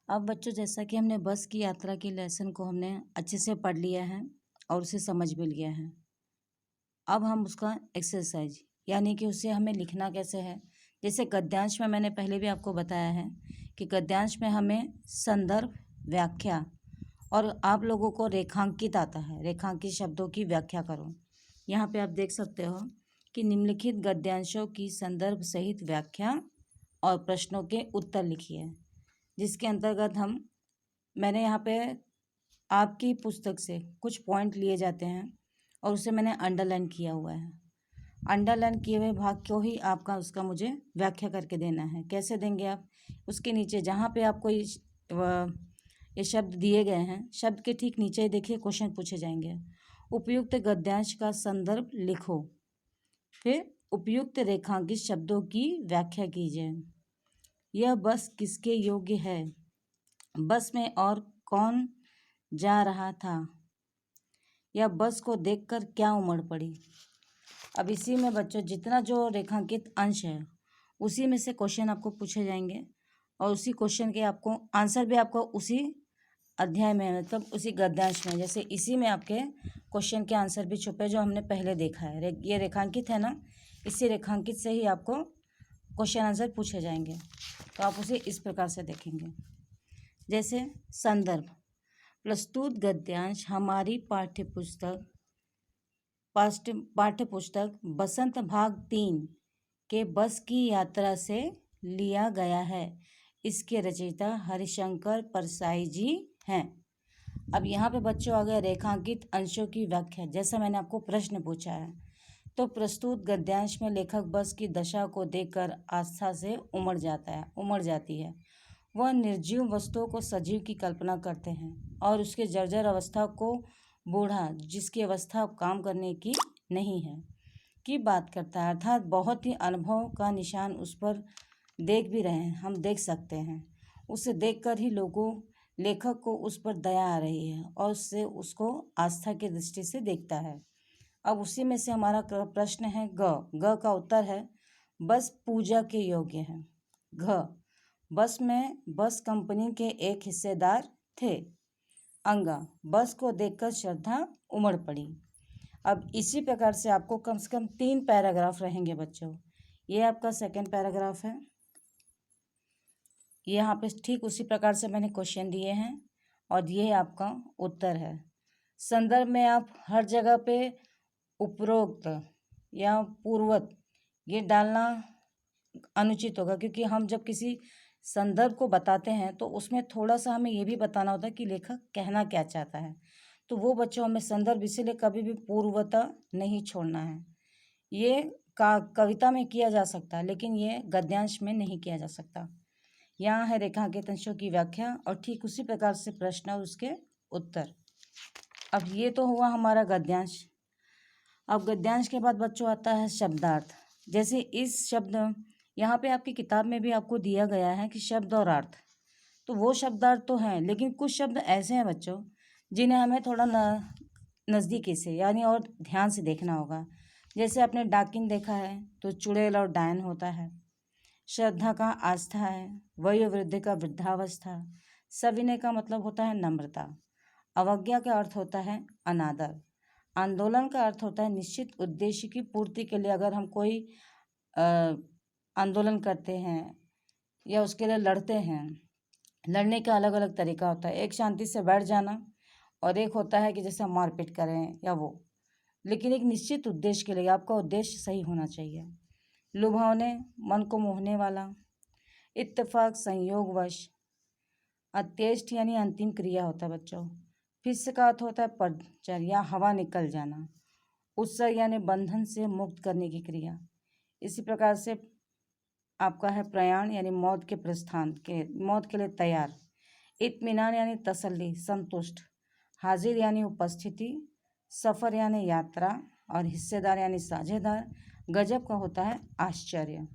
अब बच्चों, जैसा कि हमने बस की यात्रा के लेसन को हमने अच्छे से पढ़ लिया है और उसे समझ भी लिया है। अब हम उसका एक्सरसाइज यानी कि उसे हमें लिखना कैसे है। जैसे गद्यांश में मैंने पहले भी आपको बताया है कि गद्यांश में हमें संदर्भ, व्याख्या और आप लोगों को रेखांकित आता है। रेखांकित शब्दों की व्याख्या करो। यहाँ पे आप देख सकते हो कि निम्नलिखित गद्यांशों की संदर्भ सहित व्याख्या और प्रश्नों के उत्तर लिखिए, जिसके अंतर्गत मैंने यहाँ पे आपकी पुस्तक से कुछ पॉइंट लिए जाते हैं और उसे मैंने अंडरलाइन किया हुआ है। अंडरलाइन किए हुए भाग को ही आपका उसका मुझे व्याख्या करके देना है। कैसे देंगे आप? उसके नीचे जहाँ पे आपको ये शब्द दिए गए हैं, शब्द के ठीक नीचे ही देखिए क्वेश्चन पूछे जाएंगे। उपयुक्त गद्यांश का संदर्भ लिखो, फिर उपयुक्त रेखांकित शब्दों की व्याख्या कीजिए। यह बस किसके योग्य है? बस में और कौन जा रहा था? या बस को देखकर क्या उमड़ पड़ी? अब इसी में बच्चों जितना जो रेखांकित अंश है उसी में से क्वेश्चन आपको पूछे जाएंगे और उसी क्वेश्चन के आपको आंसर भी आपको उसी अध्याय में, मतलब उसी गद्यांश में, जैसे इसी में आपके क्वेश्चन के आंसर भी छुपे जो हमने पहले देखा है। ये रेखांकित है ना, इसी रेखांकित से ही आपको क्वेश्चन आंसर पूछे जाएंगे। तो आप उसे इस प्रकार से देखेंगे। जैसे संदर्भ, प्रस्तुत गद्यांश हमारी पाठ्यपुस्तक बसंत भाग 3 के बस की यात्रा से लिया गया है। इसके रचयिता हरिशंकर परसाई जी हैं। अब यहाँ पे बच्चों आ गए रेखांकित अंशों की व्याख्या। जैसा मैंने आपको प्रश्न पूछा है, तो प्रस्तुत गद्यांश में लेखक बस की दशा को देखकर आस्था से उमड़ जाती है। वह निर्जीव वस्तुओं को सजीव की कल्पना करते हैं और उसके जर्जर अवस्था को बूढ़ा, जिसकी अवस्था काम करने की नहीं है, की बात करता है। अर्थात बहुत ही अनुभव का निशान उस पर देख भी रहे हैं, हम देख सकते हैं। उसे देखकर ही लेखक को उस पर दया आ रही है और उसको आस्था की दृष्टि से देखता है। अब उसी में से हमारा प्रश्न है ग का उत्तर है बस पूजा के योग्य है। घ, बस में बस कंपनी के एक हिस्सेदार थे। अंगा, बस को देखकर श्रद्धा उमड़ पड़ी। अब इसी प्रकार से आपको कम से कम 3 पैराग्राफ रहेंगे बच्चों। ये आपका सेकंड पैराग्राफ है। यहाँ पे ठीक उसी प्रकार से मैंने क्वेश्चन दिए हैं और ये आपका उत्तर है। संदर्भ में आप हर जगह पे उपरोक्त या पूर्वत ये डालना अनुचित होगा, क्योंकि हम जब किसी संदर्भ को बताते हैं तो उसमें थोड़ा सा हमें ये भी बताना होता है कि लेखक कहना क्या चाहता है। तो वो बच्चों हमें संदर्भ इसीलिए कभी भी पूर्वता नहीं छोड़ना है। ये कविता में किया जा सकता है, लेकिन ये गद्यांश में नहीं किया जा सकता। यहाँ है रेखांकित अंशों की व्याख्या और ठीक उसी प्रकार से प्रश्न और उसके उत्तर। अब ये तो हुआ हमारा गद्यांश। अब गद्यांश के बाद बच्चों आता है शब्दार्थ। जैसे इस शब्द यहाँ पे आपकी किताब में भी आपको दिया गया है कि शब्द और अर्थ, तो वो शब्दार्थ तो हैं, लेकिन कुछ शब्द ऐसे हैं बच्चों जिन्हें हमें थोड़ा नज़दीकी से यानी और ध्यान से देखना होगा। जैसे आपने डाकिन देखा है तो चुड़ैल और डायन होता है। श्रद्धा का आस्था है। वयोवृद्धि का वृद्धावस्था। सविनय का मतलब होता है नम्रता। अवज्ञा का अर्थ होता है अनादर। आंदोलन का अर्थ होता है निश्चित उद्देश्य की पूर्ति के लिए अगर हम कोई आंदोलन करते हैं या उसके लिए लड़ते हैं। लड़ने का अलग अलग तरीका होता है। एक शांति से बैठ जाना और एक होता है कि जैसे हम मारपीट करें या वो, लेकिन एक निश्चित उद्देश्य के लिए। आपका उद्देश्य सही होना चाहिए। लुभावने, मन को मोहने वाला। इत्तेफाक, संयोगवश। अत्येष्ट यानी अंतिम क्रिया होता है बच्चों। फिस का अर्थ होता है पदचर या हवा निकल जाना। उत्सर्ग यानी बंधन से मुक्त करने की क्रिया। इसी प्रकार से आपका है प्रयाण यानी मौत के लिए तैयार। इत्मीनान यानी तसल्ली, संतुष्ट। हाजिर यानी उपस्थिति। सफ़र यानी यात्रा और हिस्सेदार यानी साझेदार। गजब का होता है आश्चर्य।